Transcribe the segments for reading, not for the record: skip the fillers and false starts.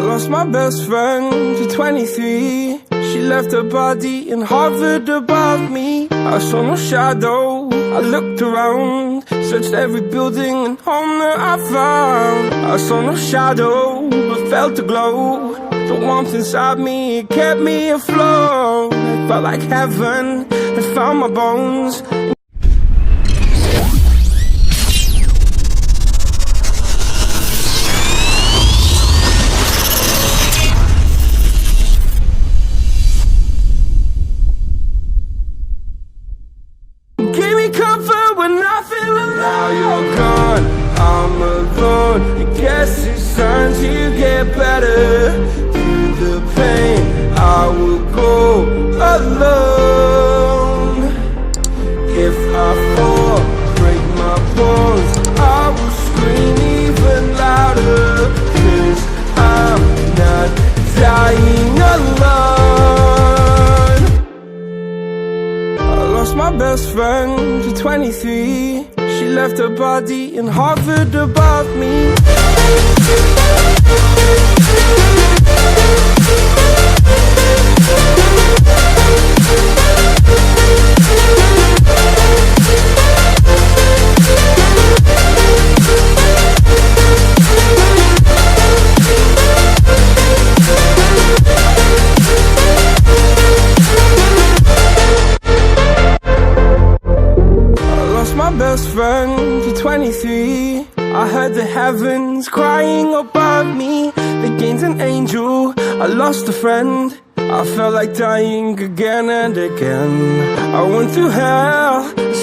lost my best friend to 23. She left her body and hovered above me. I saw no shadow, I looked around, searched every building and home that I found. I saw no shadow, but felt a glow. The warmth inside me, it kept me afloat. It felt like heaven had found my bones. Gave me comfort when I feel alone. Now you're gone, I'm alone. I guess it's time to get better. Through the pain, I will go alone. If I fall, break my bones, I will scream even louder. 'Cause I'm not dying alone. I lost my best friend to 23. She left her body and hovered above me. My best friend to 23. I heard the heavens crying above me. They gained an angel, I lost a friend. I felt like dying again and again. I went through hell,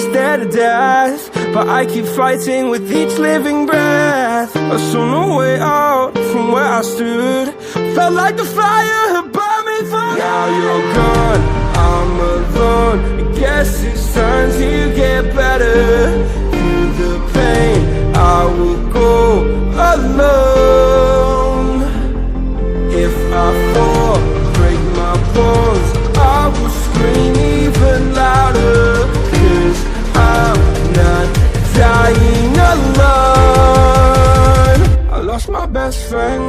stared at death, but I keep fighting with each living breath. I saw no way out from where I stood. Felt like the fire had burned me through. Now you're gone, I'm alone. I guess it's time to get better. Through the pain, I will go alone. If I fall, break my bones, I will scream even louder. 'Cause I'm not dying alone. I lost my best friend.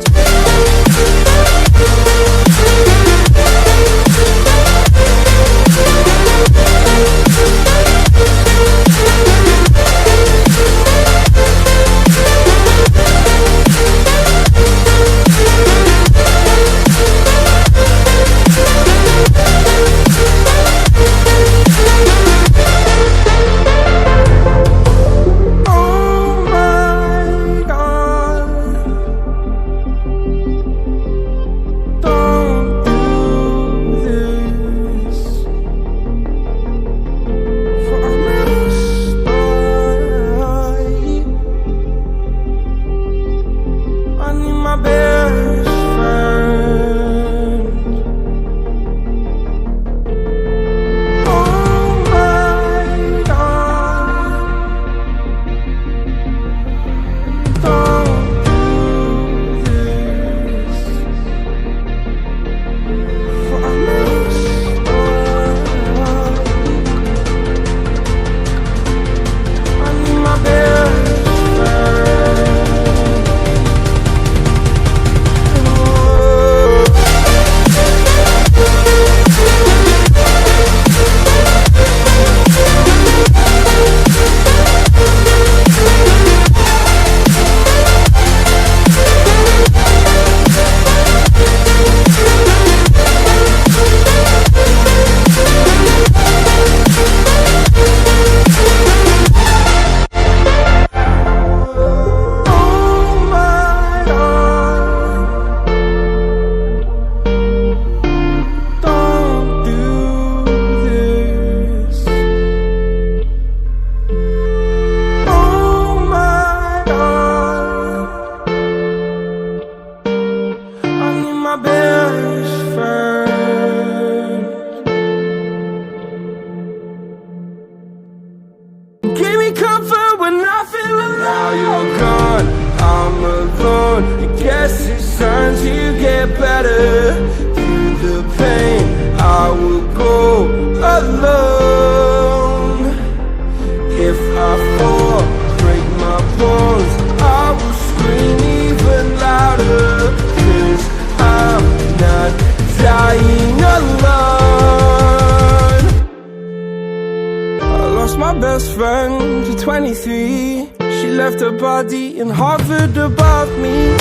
friend to 23. She left her body and hovered above me.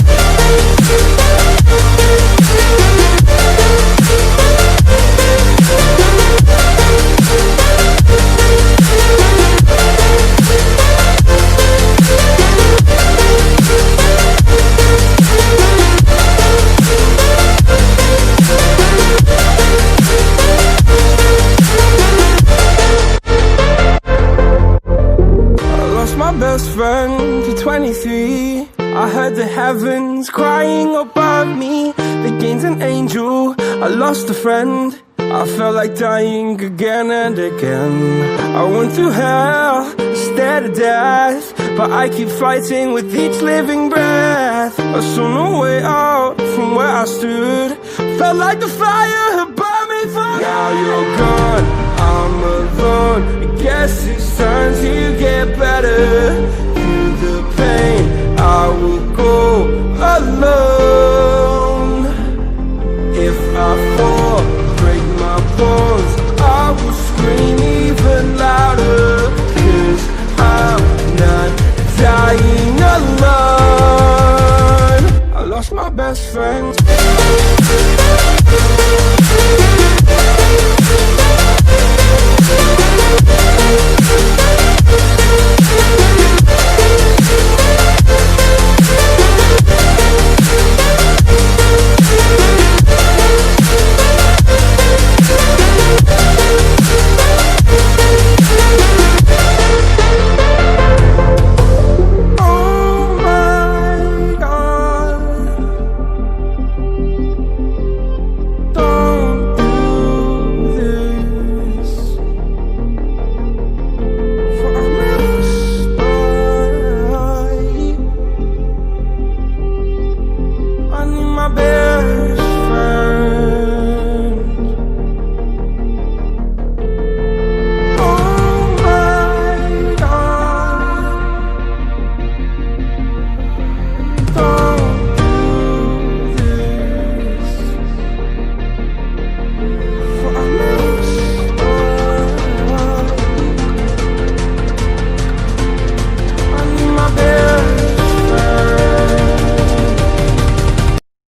My best friend to 23. I heard the heavens crying above me. They gained an angel, I lost a friend. I felt like dying again and again. I went through hell, stared at death, but I keep fighting with each living breath. I saw no way out from where I stood. Felt like the fire had burned me for. Now you're gone, I'm alone. I guess it's time to get better. Through the pain, I will go alone. If I fall, break my bones, I will scream even louder. 'Cause I'm not dying alone. I lost my best friend.